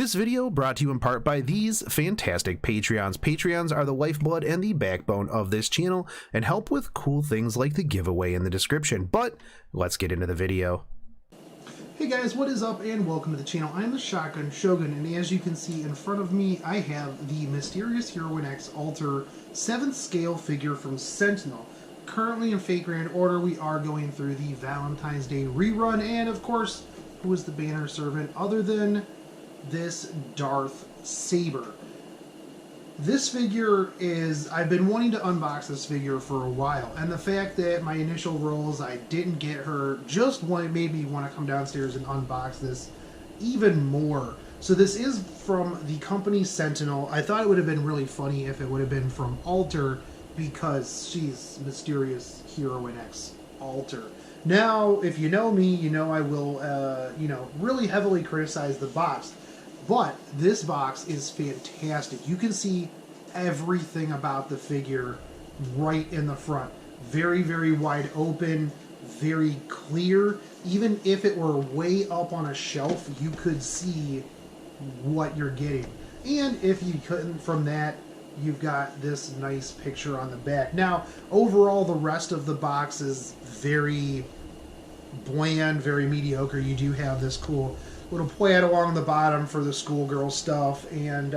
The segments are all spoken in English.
This video brought to you in part by these fantastic Patreons. Patreons are the lifeblood and the backbone of this channel and help with cool things like the giveaway in the description. But let's get into the video. Hey guys, what is up and welcome to the channel. I'm the Shotgun Shogun, and as you can see in front of me, I have the Mysterious Heroine X Alter 7th scale figure from Sentinel. Currently in Fate Grand Order, we are going through the Valentine's Day rerun, and of course, who is the banner servant other than this Darth Saber. This figure is, I've been wanting to unbox this figure for a while, and the fact that my initial rolls I didn't get her just made me want to come downstairs and unbox this even more. So this is from the company Sentinel. I thought it would have been really funny if it would have been from Alter, because she's Mysterious Heroine X Alter. Now, if you know me, you know I will, really heavily criticize the box. But this box is fantastic. You can see everything about the figure right in the front. Very, very wide open, very clear. Even if it were way up on a shelf, you could see what you're getting. And if you couldn't from that, you've got this nice picture on the back. Now, overall, the rest of the box is very bland, very mediocre. You do have this cool little plaid along the bottom for the schoolgirl stuff, and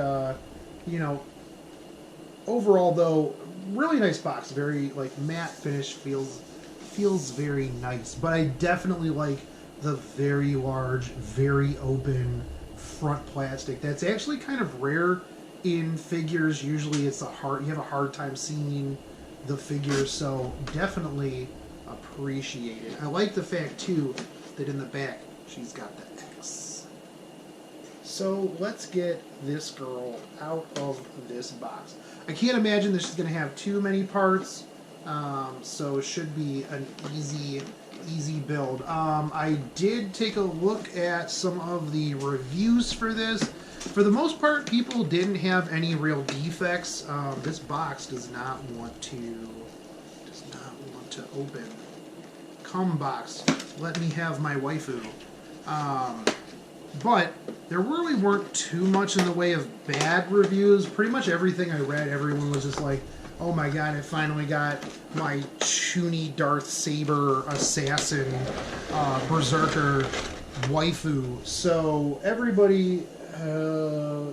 overall though, really nice box. Very matte finish, feels very nice. But I definitely like the very large, very open front plastic. That's actually kind of rare in figures. Usually it's you have a hard time seeing the figure, so definitely appreciate it. I like the fact too that in the back she's got the X. So let's get this girl out of this box. I can't imagine this is going to have too many parts, so it should be an easy build. I did take a look at some of the reviews for this. For the most part, people didn't have any real defects. This box does not want to open. Come box, let me have my waifu. But there really weren't too much in the way of bad reviews. Pretty much everything I read, everyone was just like, oh my god, I finally got my Chuny Darth Saber assassin Berserker waifu. So everybody,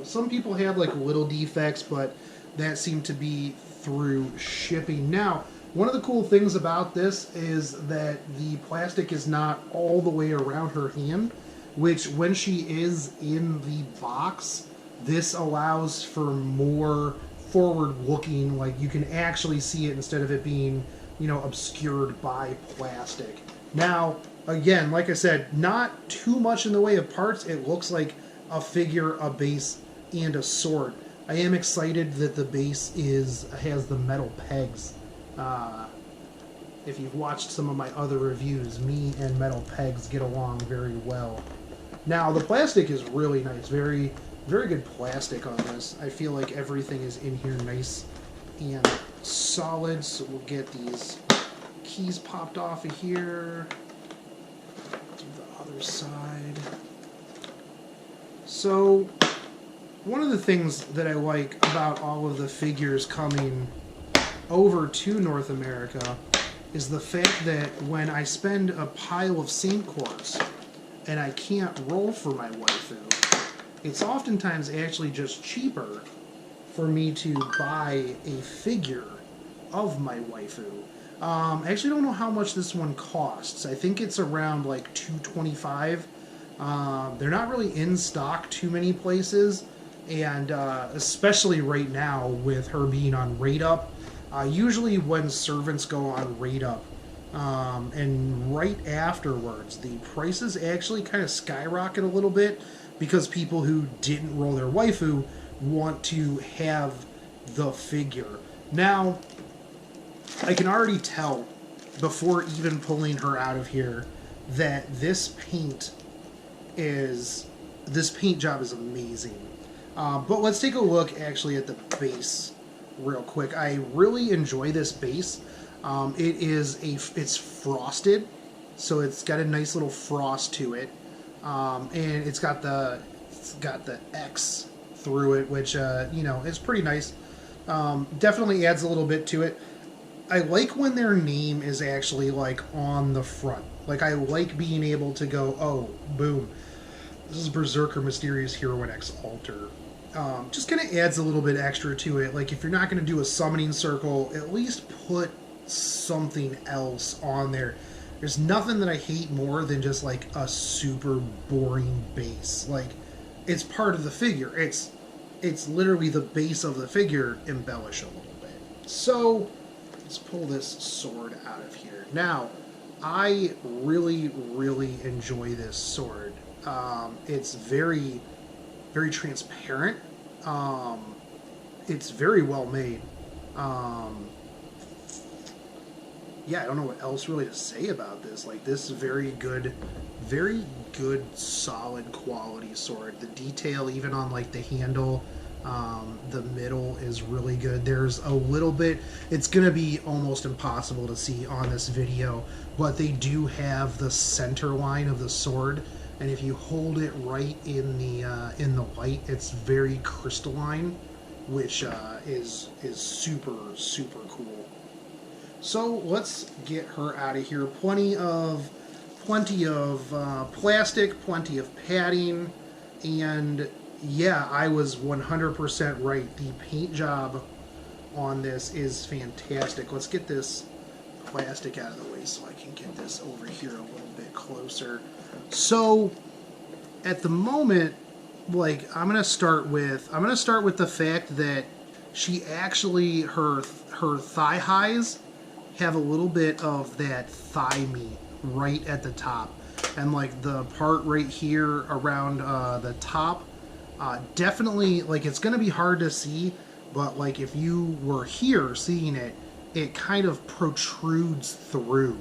some people had little defects, but that seemed to be through shipping. Now, one of the cool things about this is that the plastic is not all the way around her hand, which when she is in the box, this allows for more forward looking, you can actually see it instead of it being, obscured by plastic. Now, again, like I said, not too much in the way of parts. It looks like a figure, a base, and a sword. I am excited that the base has the metal pegs. If you've watched some of my other reviews, me and metal pegs get along very well. Now, the plastic is really nice. Very, very good plastic on this. I feel like everything is in here nice and solid. So we'll get these keys popped off of here. Do the other side. So, one of the things that I like about all of the figures coming over to North America is the fact that when I spend a pile of Saint Quartz and I can't roll for my waifu, it's oftentimes actually just cheaper for me to buy a figure of my waifu. I actually don't know how much this one costs. I think it's around $225. They're not really in stock too many places, and especially right now with her being on Rate Up. Usually when servants go on Rate Up, and right afterwards, the prices actually kind of skyrocket a little bit because people who didn't roll their waifu want to have the figure. Now, I can already tell before even pulling her out of here that this paint job is amazing. But let's take a look actually at the base real quick. I really enjoy this base. It's frosted, so it's got a nice little frost to it, and it's got the It's got the X through it, which you know, is pretty nice. Definitely adds a little bit to it. I like when their name is actually like on the front. Like I like being able to go, oh, boom, this is Berserker Mysterious Heroine X Alter. Just kind of adds a little bit extra to it. Like if you're not going to do a summoning circle, at least put something else on there. There's nothing that I hate more than just like a super boring base. Like it's part of the figure. It's literally the base of the figure. Embellish a little bit. So let's pull this sword out of here. Now, I really, really enjoy this sword. It's very, very transparent. It's very well made. Yeah, I don't know what else really to say about this. Like, this is very good, solid quality sword. The detail, even on like the handle, the middle is really good. There's a little bit, it's gonna be almost impossible to see on this video, but they do have the center line of the sword, and if you hold it right in the light, it's very crystalline, which is super, super cool. So let's get her out of here. Plenty of plastic, plenty of padding, and yeah, I was 100% right. The paint job on this is fantastic. Let's get this plastic out of the way so I can get this over here a little bit closer. So at the moment, like I'm gonna start with the fact that she actually her thigh highs have a little bit of that thigh meat right at the top, and like the part right here around the top, definitely, like it's gonna be hard to see, but like if you were here seeing it, it kind of protrudes through,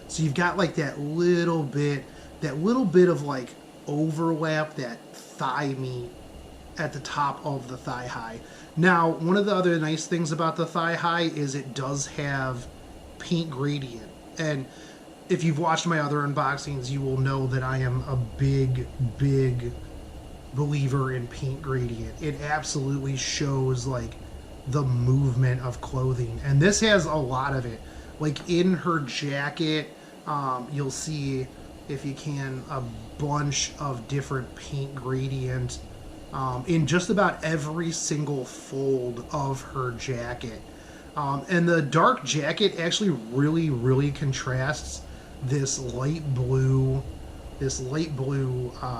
so you've got like that little bit of like overlap, that thigh meat at the top of the thigh high. Now, one of the other nice things about the thigh high is it does have paint gradient, and if you've watched my other unboxings, you will know that I am a big believer in paint gradient. It absolutely shows like the movement of clothing, and this has a lot of it. Like in her jacket, you'll see, if you can, a bunch of different paint gradient in just about every single fold of her jacket. And the dark jacket actually really contrasts this light blue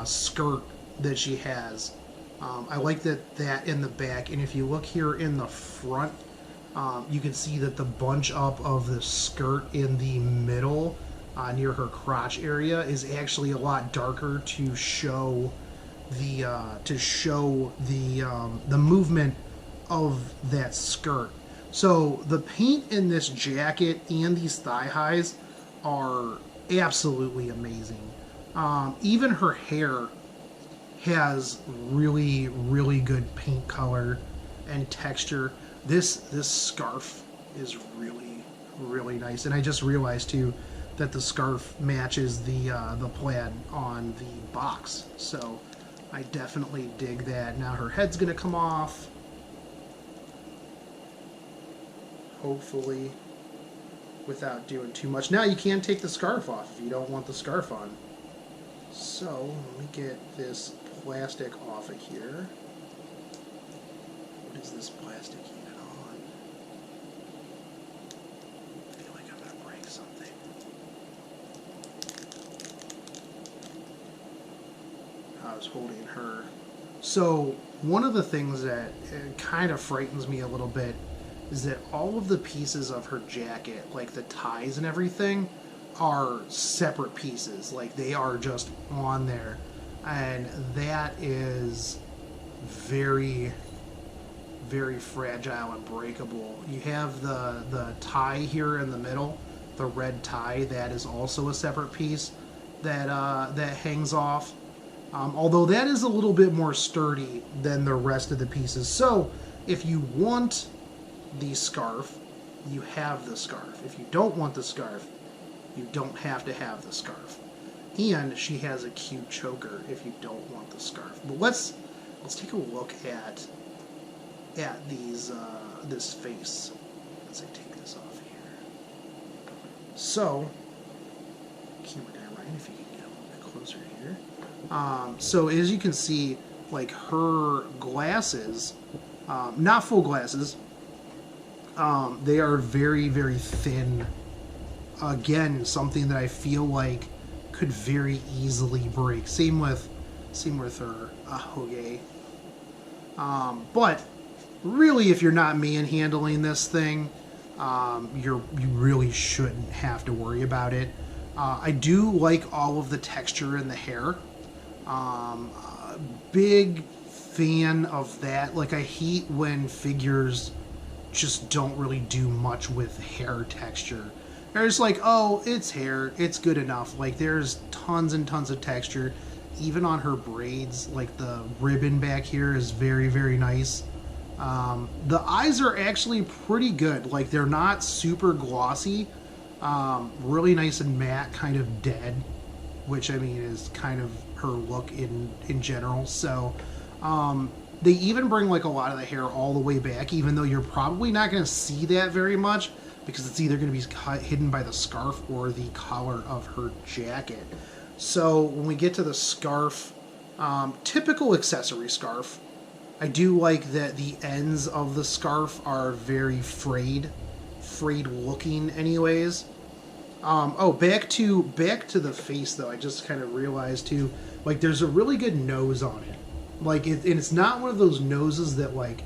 skirt that she has. I like that in the back, and if you look here in the front, you can see that the bunch up of the skirt in the middle near her crotch area is actually a lot darker to show the movement of that skirt. So the paint in this jacket and these thigh highs are absolutely amazing. Even her hair has really good paint color and texture. This scarf is really nice, and I just realized too that the scarf matches the plaid on the box, so I definitely dig that. Now her head's gonna come off, hopefully without doing too much. Now you can take the scarf off if you don't want the scarf on. So let me get this plastic off of here. What is this plastic even on? I feel like I'm gonna break something. I was holding her. So one of the things that kind of frightens me a little bit is that all of the pieces of her jacket, like the ties and everything, are separate pieces. Like they are just on there, and that is very fragile and breakable. You have the tie here in the middle, the red tie, that is also a separate piece that hangs off. Although that is a little bit more sturdy than the rest of the pieces. So if you want the scarf, you have the scarf. If you don't want the scarf, you don't have to have the scarf. And she has a cute choker if you don't want the scarf. But let's take a look at these this face. Let's take this off here. So, camera guy Ryan, if you can get a little bit closer here. So as you can see, like her glasses, not full glasses, they are very, very thin. Again, something that I feel like could very easily break. Same with her Ahoge. But really, if you're not manhandling this thing, you really shouldn't have to worry about it. I do like all of the texture in the hair. Big fan of that. Like, I hate when figures just don't really do much with hair texture. They're just like, oh, it's hair, it's good enough. Like, there's tons and tons of texture. Even on her braids, like the ribbon back here is very, very nice. The eyes are actually pretty good. Like, they're not super glossy. Really nice and matte, kind of dead, which, I mean, is kind of her look in general. So, they even bring, like, a lot of the hair all the way back, even though you're probably not going to see that very much, because it's either going to be hidden by the scarf or the collar of her jacket. So when we get to the scarf, typical accessory scarf, I do like that the ends of the scarf are very frayed looking anyways. Back to the face though, I just kind of realized too, like, there's a really good nose on it. Like, and it's not one of those noses that, like,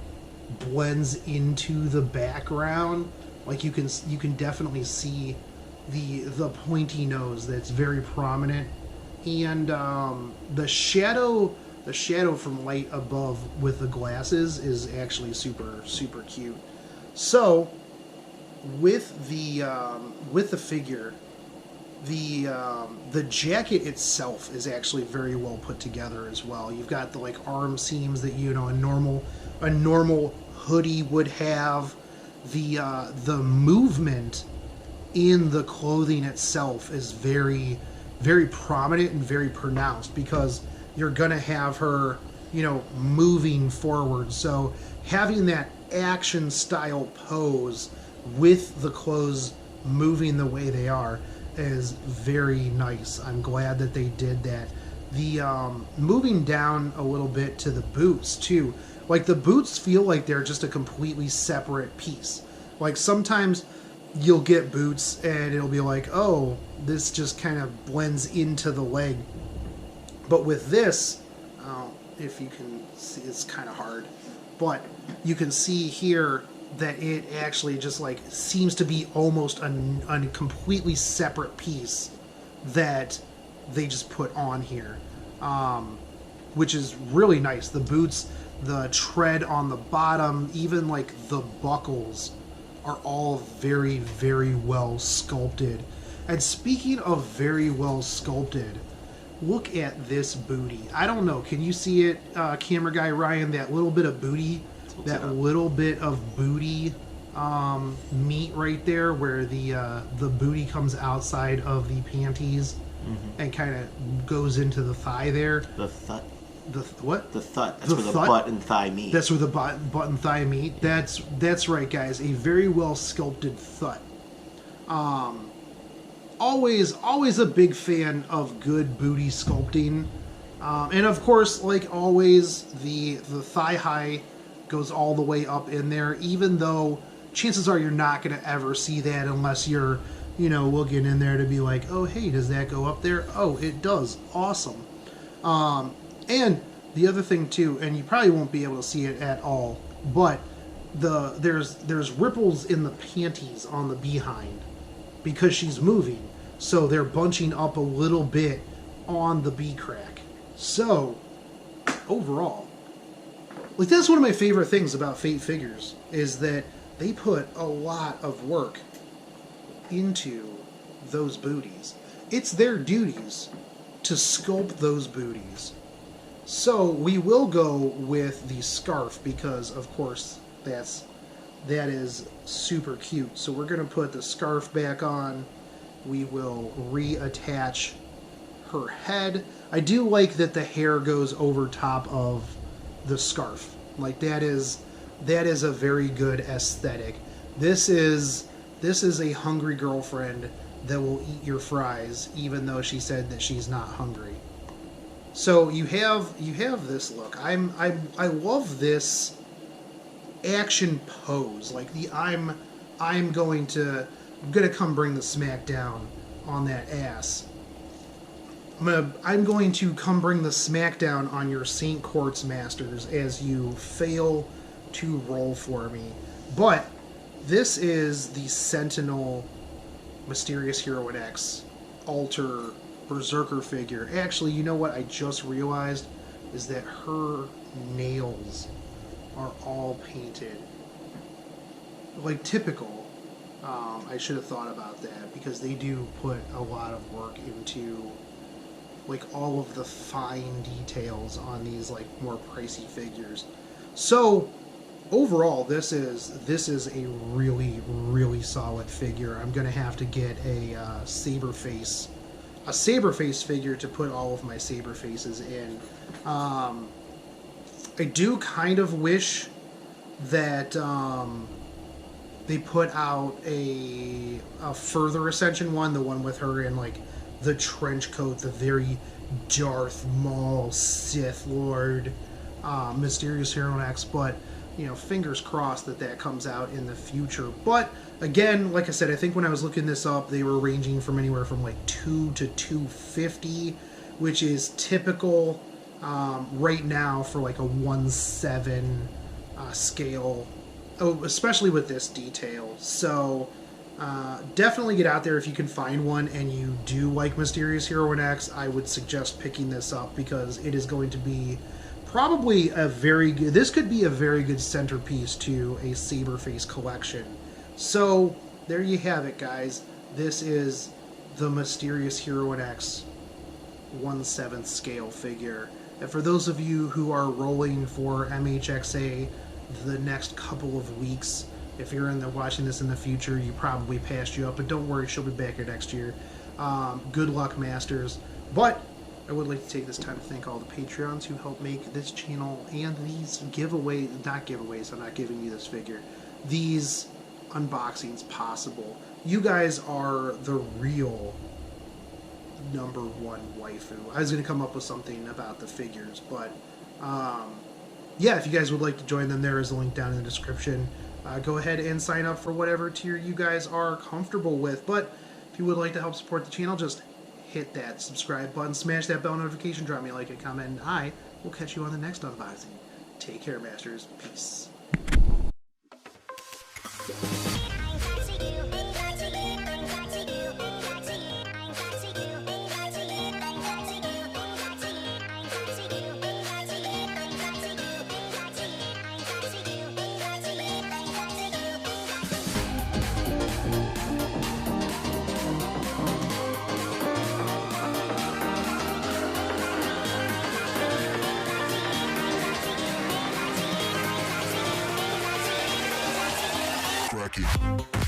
blends into the background. Like, you can definitely see the pointy nose that's very prominent, and the shadow from light above with the glasses is actually super, super cute. So with the figure, the jacket itself is actually very well put together as well. You've got the, like, arm seams that, you know, a normal hoodie would have. The movement in the clothing itself is very, very prominent and very pronounced, because you're gonna have her, you know, moving forward. So having that action style pose with the clothes moving the way they are is very nice. I'm glad that they did that. The moving down a little bit to the boots too. Like, the boots feel like they're just a completely separate piece. Like, sometimes you'll get boots and it'll be like, oh, this just kind of blends into the leg. But with this, if you can see, it's kind of hard, but you can see here that it actually just, like, seems to be almost a completely separate piece that they just put on here, which is really nice. The boots, the tread on the bottom, even, like, the buckles are all very, very well sculpted. And speaking of very well sculpted, look at this booty. I don't know, can you see it, camera guy Ryan, that little bit of booty? That little bit of booty meat right there, where the booty comes outside of the panties, and kind of goes into the thigh there. The thut. The what? The thut. That's where the butt and thigh meet. That's where the butt and thigh meet. That's right, guys. A very well sculpted thut. Always a big fan of good booty sculpting, and of course, like always, the thigh high goes all the way up in there. Even though chances are you're not going to ever see that unless you're, you know, looking in there to be like, oh, hey, does that go up there? Oh, it does. Awesome. And the other thing too, and you probably won't be able to see it at all, but there's ripples in the panties on the behind because she's moving, so they're bunching up a little bit on the B crack. So overall, like, that's one of my favorite things about Fate figures, is that they put a lot of work into those booties. It's their duties to sculpt those booties. So we will go with the scarf because, of course, that is super cute. So we're going to put the scarf back on. We will reattach her head. I do like that the hair goes over top of the scarf. Like that is a very good aesthetic. This is a hungry girlfriend that will eat your fries even though she said that she's not hungry. So you have this look. I love this action pose. Like I'm gonna come bring the smack down on that ass. I'm going to come bring the smackdown on your St. Quartz Masters as you fail to roll for me. But this is the Sentinel Mysterious Heroine X Alter Berserker figure. Actually, you know what I just realized is that her nails are all painted. Like typical. I should have thought about that because they do put a lot of work into like all of the fine details on these like more pricey figures. So overall, this is a really solid figure. I'm gonna have to get a Saberface figure to put all of my Saberfaces in. I do kind of wish that they put out a further Ascension one, the one with her in like the trench coat, the very Darth Maul Sith Lord Mysterious Heroine X, but you know, fingers crossed that comes out in the future. But again, like I said, I think when I was looking this up, they were ranging from anywhere from like $2 to $250, which is typical right now for like a 1/7 scale, especially with this detail. So definitely get out there if you can find one and you do like Mysterious Heroine X. I would suggest picking this up because it is going to be probably a very good, this could be a very good centerpiece to a Saberface collection. So there you have it, guys. This is the Mysterious Heroine X 1/7 scale figure. And for those of you who are rolling for MHXA the next couple of weeks, if you're watching this in the future, you probably passed you up, but don't worry, she'll be back here next year. Good luck, Masters. But I would like to take this time to thank all the Patreons who help make this channel and these not giveaways, I'm not giving you this figure, these unboxings possible. You guys are the real #1 waifu. I was going to come up with something about the figures, but yeah, if you guys would like to join them, there is a link down in the description. Go ahead and sign up for whatever tier you guys are comfortable with. But if you would like to help support the channel, just hit that subscribe button, smash that bell notification, drop me a like and comment, and I will catch you on the next unboxing. Take care, Masters. Peace. Crack it.